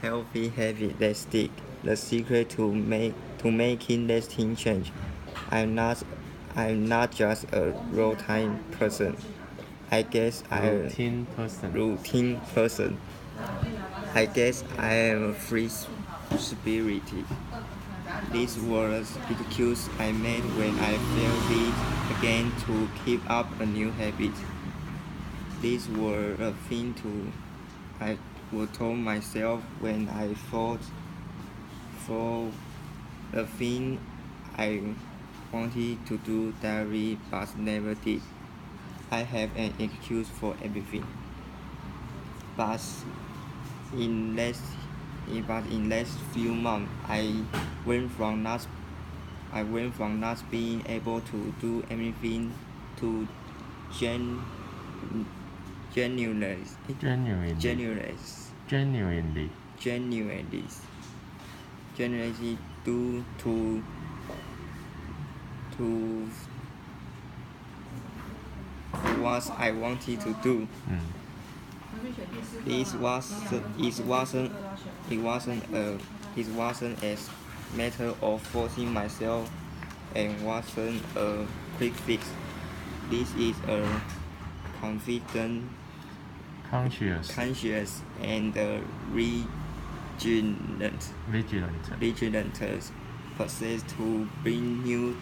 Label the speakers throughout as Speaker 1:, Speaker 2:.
Speaker 1: healthy habits that stick. The secret to making lasting change. I'm not I'm not just a routine person. I guess I'm
Speaker 2: Routine person.
Speaker 1: routine person. I guess I am a free spirit. These were excuse I made when I felt it again to keep up a new habit. These were a thing I would told myself when I fought for a thing I wanted to do daily but never did. I have an excuse for everything. But in less in last few months went from not I went from not being able to do anything to gen, genuinely
Speaker 2: Genuinely.
Speaker 1: genuinely
Speaker 2: Genuinely.
Speaker 1: genuinely genuinely do to what I wanted to do. It wasn't as matter of forcing myself and wasn't a quick fix. This is a confident, conscious and vigilant process to bring new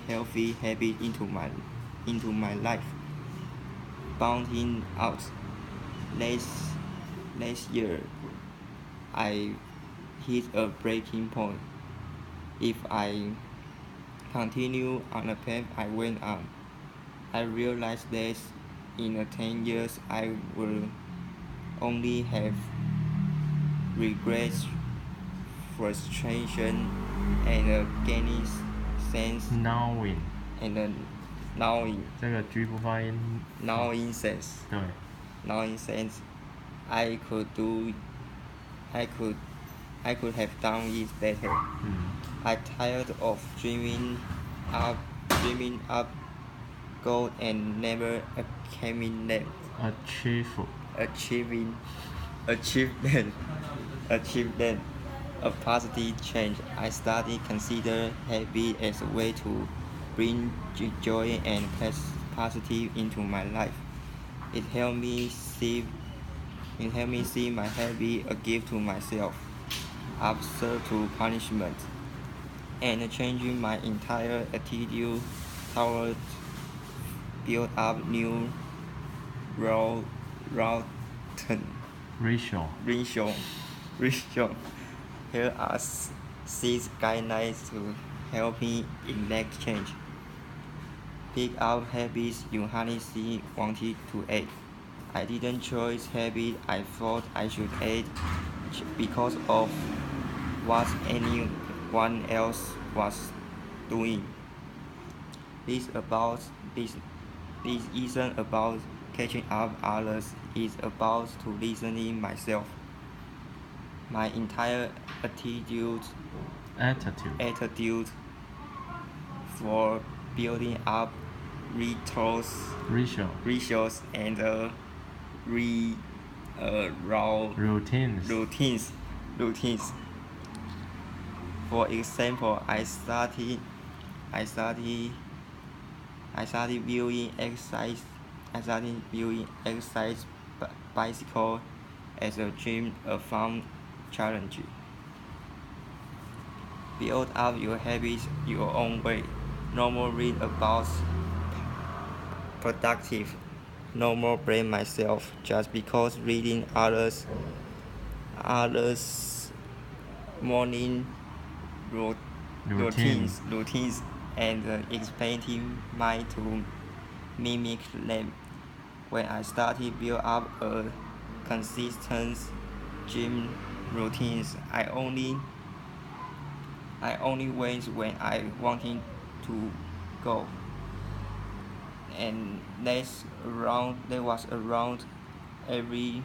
Speaker 1: healthy habit into my life. Bouncing out last year, I hit a breaking point. If I continue on the path I went on, I realized that in 10 years I will only have regrets, frustration, and gaining sense
Speaker 2: Knowing.
Speaker 1: and knowing
Speaker 2: 这个 G 不发音。
Speaker 1: knowing sense
Speaker 2: 对。
Speaker 1: knowing sense I could have done it better. I tired of dreaming up goals and never achieving them. Achieve them. A positive change. I started consider habit as a way to bring joy and positive into my life. It helped me see my habit a gift to myself, absurd to punishment, and changing my entire attitude toward build up new ratio. Here are 6 guidelines to help me enact change. Pick up habits you honestly wanted to add. I didn't choose habits I thought I should add because of what anyone else was doing. This isn't about catching up others, it's about to listening myself. My entire attitude for building up rituals and routines. For example, I started viewing exercise bicycle as a dream, a fun challenge. Build up your habits your own way. No more read about productive. No more blame myself just because reading others morning routines and expecting mine to mimic them. When I started build up a consistent gym routines, I only went when I wanted to go, and that was around every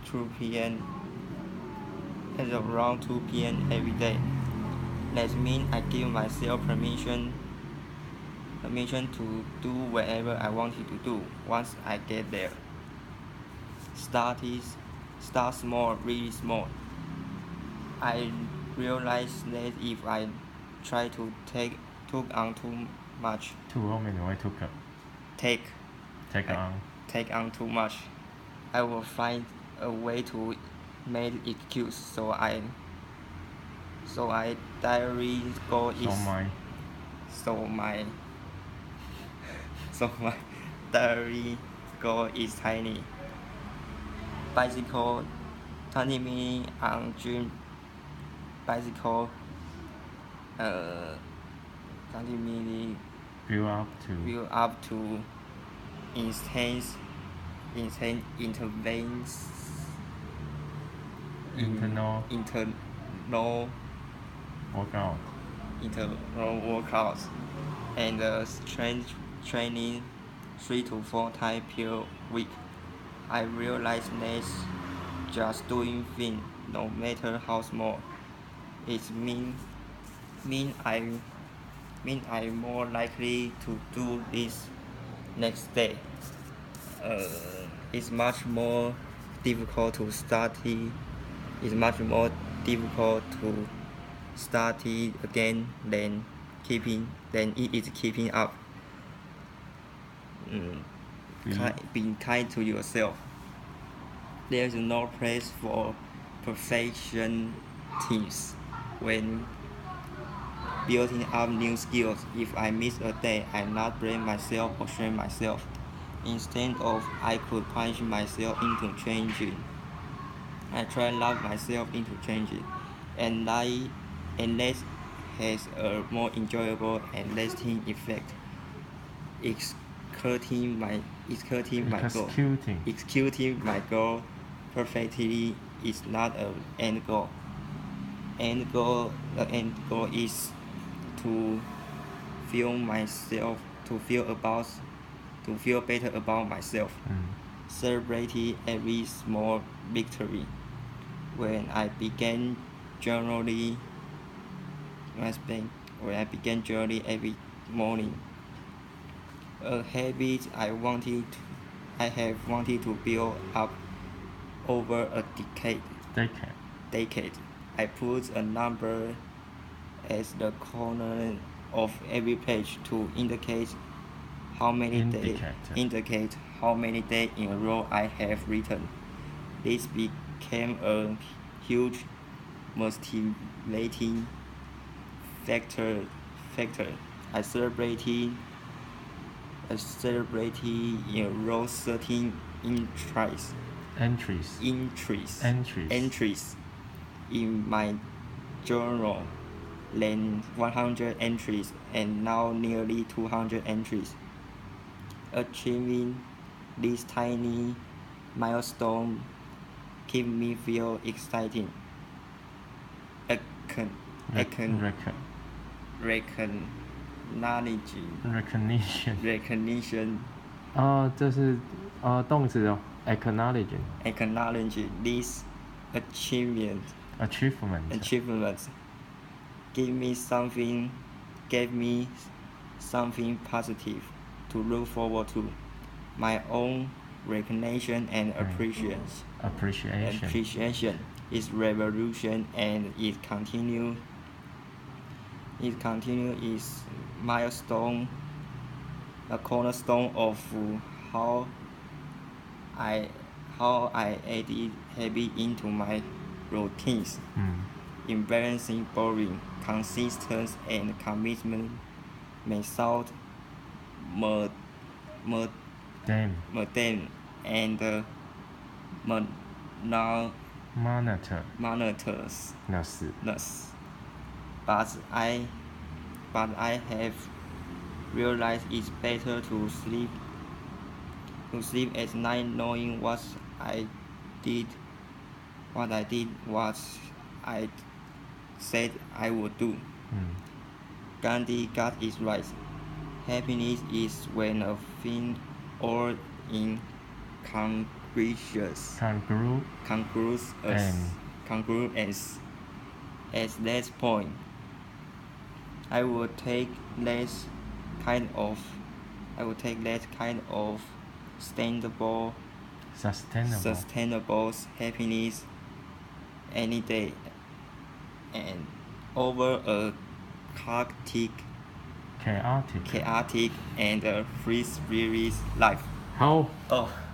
Speaker 1: 2 p.m. At around 2 p.m. every day. That means I give myself permission permission to do whatever I wanted to do once I get there. Start small, really small. I realized that if I try to took on too much,
Speaker 2: ถูกก็ไม่รู้ว่าถูกกับ
Speaker 1: take
Speaker 2: take on
Speaker 1: take on too much, I will find a way to make excuse. So I diary goal is
Speaker 2: so my
Speaker 1: so my diary goal is tiny. Bicycle 20 minutes on gym bicycle 20 minutes build up to intense intervals internal workouts and strength training 3 to 4 times per week. I realize that just doing things, no matter how small, it mean I'm more likely to do this next day. It's much more difficult to start it. It's much more difficult to start it again than it is keeping up. Being kind to yourself. There's no place for perfection teams when building up new skills. If I miss a day, I not blame myself or shame myself. Instead of I could punish myself into changing, I try love myself into changing, and that has a more enjoyable and lasting effect. Executing my goal perfectly is not an end goal. The end goal is to feel better about myself. Celebrating every small victory. When I began journaling every morning, a habit I have wanted to build up over a decade. I put a number at the corner of every page to indicate how many days in a row I have written. This became a huge motivating factor. I celebrated in a row 13 entries in my journal, then 100 entries, and now nearly 200 entries. Achieving this tiny milestone keep me feel exciting. Recognition
Speaker 2: 这是动词哦 acknowledging
Speaker 1: these achievements gave me something positive to look forward to. My own recognition and appreciation is revolution, and it continue is milestone, a cornerstone of how I added habit into my routines. Embarrassing, boring, consistent, and commitment may sound mundane and monotonous, but I have realized it's better to sleep at night knowing what I did, what I said I would do. Gandhi got it right. Happiness is when a thing all in congruence. At that point, I would take less I will take that kind of sustainable happiness any day and over a chaotic and free spirit life.
Speaker 2: 好。
Speaker 1: 哦。